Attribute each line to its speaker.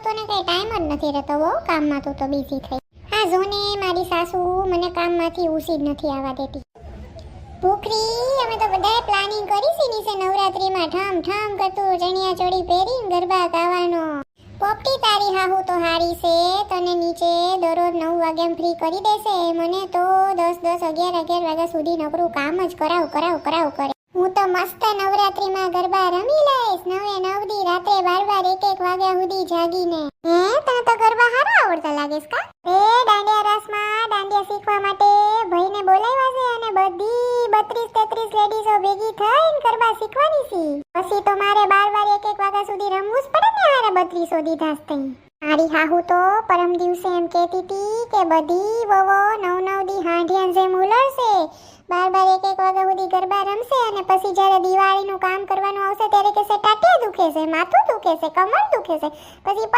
Speaker 1: તો ને કઈ ટાઈમ જ નથી રહેતો બહુ કામમાં તું તો બિઝી થઈ. હા જો ને મારી સાસુ મને કામમાંથી ઉસી જ નથી આવવા દેતી. ભૂખરી અમે તો બધાએ પ્લાનિંગ કરી છે નીચે નવરાત્રીમાં ઠમ ઠમ કરતું ચણિયા ચોળી પહેરીને ગરબા ગાવાનો. પોપટી તારી હાહુ તો હારી છે, તને નીચે દરરોજ 9 વાગ્યામાં ફ્રી કરી દેશે. મને તો 10 11 વાગ્યા સુધી નકરું કામ જ કરાવ કરે. હું તો મસ્ત નવરાત્રીમાં ગરબા રમી લઈશ 9 દી રાત્રે 12 1 વાગ્યા સુધી જાગીને. હે તને તો ગરબા હારા આવડતા લાગેસ કા? દાંડિયા રાસમાં દાંડિયા શીખવા માટે ભાઈને બોલાવ્યા છે અને બધી 32 33 લેડીઝો ભેગી થઈને ગરબા શીખવાની છે. પછી તો મારે 12 1 વાગ્યા સુધી રમવું જ પડે ને. હારે 32 દીધાસ થઈ. મારી હાહુ તો પરમ દિવસે એમ કહેતી હતી કે બધી વવો 9 દી હાંડિયા જેમ ઉલળશે, 12 1 વાગ્યા સુધી ગરબા રમશે અને પછી જ્યારે દિવાળીનું કામ કરવાનું આવશે ત્યારે કહેશે ટાટિયા દુખે છે, માથું દુખે છે, કમર દુખે છે, પછી